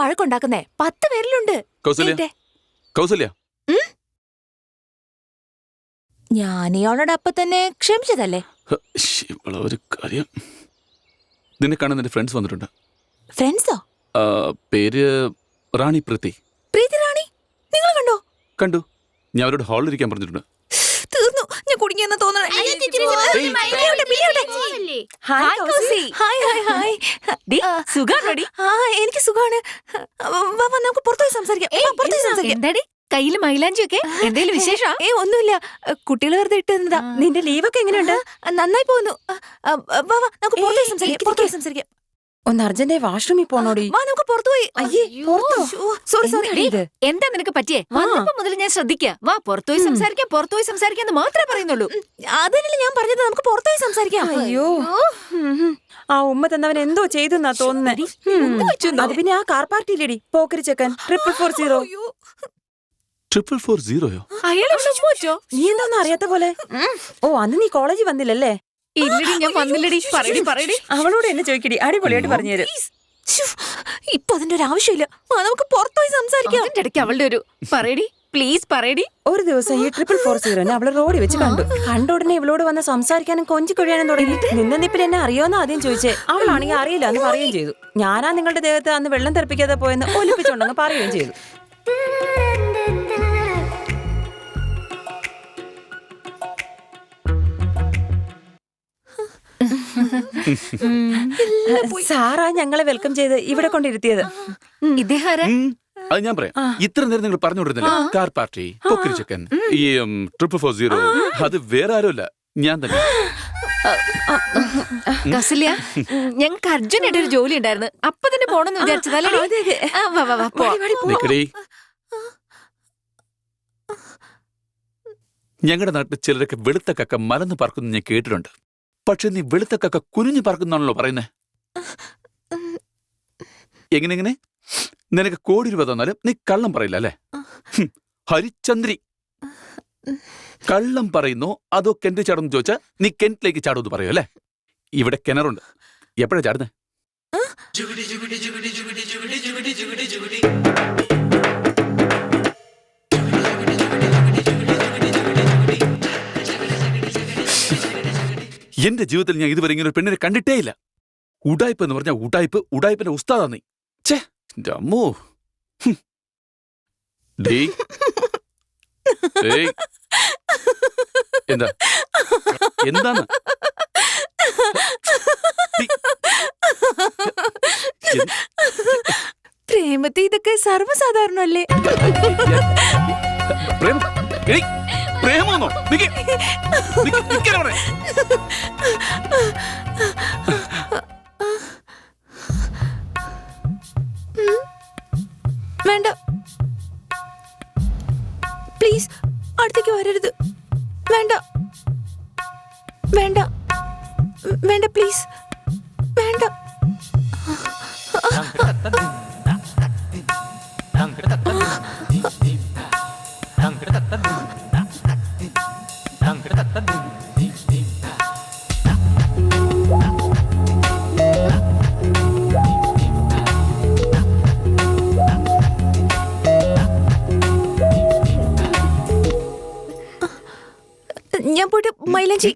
വഴക്കുണ്ടാക്കുന്നേ? 10 പേരിലുണ്ട്. കൗസല്യ, ഞാൻ ഇയാളോട് അപ്പൊ തന്നെ ക്ഷമിച്ചതല്ലേ? ഒരു കാര്യം, നിന്നെ കാണാൻ നിന്റെ ഫ്രണ്ട്സ് വന്നിട്ടുണ്ട്. ഫ്രണ്ട്സോ? പേര് റാണി പ്രീതി. പ്രീതി റാണി? നിങ്ങൾ കണ്ടോ? കണ്ടു. ഞാൻ അവരോട് ഹാളിൽ ഇരിക്കാൻ പറഞ്ഞിട്ടുണ്ട്. തീർന്നു, ഞാൻ കുടുങ്ങിയെന്ന് തോന്നണേ. എനിക്ക് സുഖാണ്. നമുക്ക് പുറത്തുപോയി സംസാരിക്കാം. കയ്യില് മൈലാഞ്ചിയൊക്കെ എന്തേലും വിശേഷം? ഒന്നുമില്ല, കുട്ടികൾ വെറുതെ ഇട്ടുന്നതാ. നിന്റെ ലീവൊക്കെ എങ്ങനെയുണ്ട്? നന്നായി പോകുന്നു. നമുക്ക് പുറത്തുപോയി സംസാരിക്കാം. ഒന്ന് അർജന്റായി വാഷ്റൂമിൽ പോണോടി. നമുക്ക് പുറത്തുപോയി. സോറി. എന്താ നിനക്ക് പറ്റിയേ? വന്നപ്പോ മുതൽ ഞാൻ ശ്രദ്ധിക്കാം. വാ, പുറത്തുപോയി സംസാരിക്കാന്ന് മാത്രമേ പറയുന്നുള്ളൂ. അതല്ലേ ഞാൻ പറഞ്ഞത്, നമുക്ക് പുറത്തുപോയി സംസാരിക്കാം. അയ്യോ, ആ ഉമ്മ തന്നവൻ എന്തോ ചെയ്തെന്നാ തോന്നുന്നേ. അത് പിന്നെ ആ കാർ പാർട്ടിയിലേടി പോക്കരി ചെക്കൻ 440. 440യോ? നീ എന്താന്ന് അറിയാത്ത പോലെ. ഓ, അന്ന് നീ കോളേജിൽ വന്നില്ലല്ലേ? ഇല്ലടി, ഞാൻ വന്നില്ലടി. പറയടി. അവളോട് എന്നെ ചോദിക്കടി, അടിപൊളിയായിട്ട് പറഞ്ഞുതരും. ഇപ്പൊ അതിന്റെ ഒരു ആവശ്യമില്ല. നമുക്ക് പുറത്തുപോയി സംസാരിക്കാം. ഇടയ്ക്ക് അവളുടെ ഒരു പറയടി, പ്ലീസ് പറയടി. ഒരു ദിവസം ഈ 440 അവള് റോഡിൽ വെച്ച് കണ്ട ഉടനെ ഇവളോട് വന്ന് സംസാരിക്കാനും കൊഞ്ചിക്കൊഴിയാനും തുടങ്ങി. നിന്നിപ്പിൽ എന്നെ അറിയോന്ന് ആദ്യം ചോദിച്ചേ. അവളാണെങ്കിൽ അറിയില്ല എന്ന് പറയുകയും ചെയ്തു. ഞാനാ നിങ്ങളുടെ ദേഹത്ത് അന്ന് വെള്ളം തെറിപ്പിക്കാതെ പോയെന്ന് ഒലിപ്പിച്ചുണ്ടെന്ന് പറയുകയും ചെയ്തു. സാറാ ഞങ്ങളെ വെൽക്കം ചെയ്ത് ഇവിടെ കൊണ്ടിരുത്തിയത്. അത് ഞാൻ പറയാം. ഇത്ര നേരം നിങ്ങൾ പറഞ്ഞുകൊണ്ടിരുന്നില്ല, കാർ പാർട്ടി, പോക്കരി ചെക്കൻ, ഈ 440. അത് വേറെ ആരുമല്ല, ഞാൻ തന്നെ. കൗസല്യ, ഞങ്ങൾക്ക് അർജുനായിട്ട് ഒരു ജോലി ഉണ്ടായിരുന്നു. അപ്പൊ തന്നെ പോണെന്ന് വിചാരിച്ചതല്ലേ? ഞങ്ങളുടെ നാട്ടിൽ ചിലരൊക്കെ വെളുത്ത കക്ക മലന്ന് പറക്കുന്നു ഞാൻ കേട്ടിട്ടുണ്ട്. പക്ഷെ നീ വെളുത്ത കക്ക കുനിഞ്ഞു പറക്കുന്നാണല്ലോ പറയുന്നേ. എങ്ങനെ നിനക്ക് 1 കോടി രൂപ തന്നാലും നീ കള്ളം പറയില്ല അല്ലേ? ഹരിചന്ദ്രി, കള്ളം പറയുന്നോ അതോ കിണറ്റ് ചാടുന്നു ചോദിച്ചാ നീ കിണറ്റിലേക്ക് ചാടുമെന്ന് പറയൂ അല്ലേ? ഇവിടെ കിണറുണ്ട്. എപ്പോഴാ ചാടുന്നേ? എന്റെ ജീവിതത്തിൽ ഞാൻ ഇതുവരെ ഇങ്ങനെ ഒരു പെണ്ണിനെ കണ്ടിട്ടേ ഇല്ല. ഉടായ്പ എന്ന് പറഞ്ഞാൽ ഉടായ്പിന്റെ ഉസ്താദാ നീ. ഛേ, അമ്മോ. എന്താണ് പ്രേമത്തെ ഇതൊക്കെ സർവ്വസാധാരണല്ലേ? പ്രേമോന്നോ? വേണ്ട, പ്ലീസ് അടുത്തേക്ക് വരരുത്. വേണ്ട പ്ലീസ്, വേണ്ട. ഞാൻ പോയിട്ട് മൈലാഞ്ചി.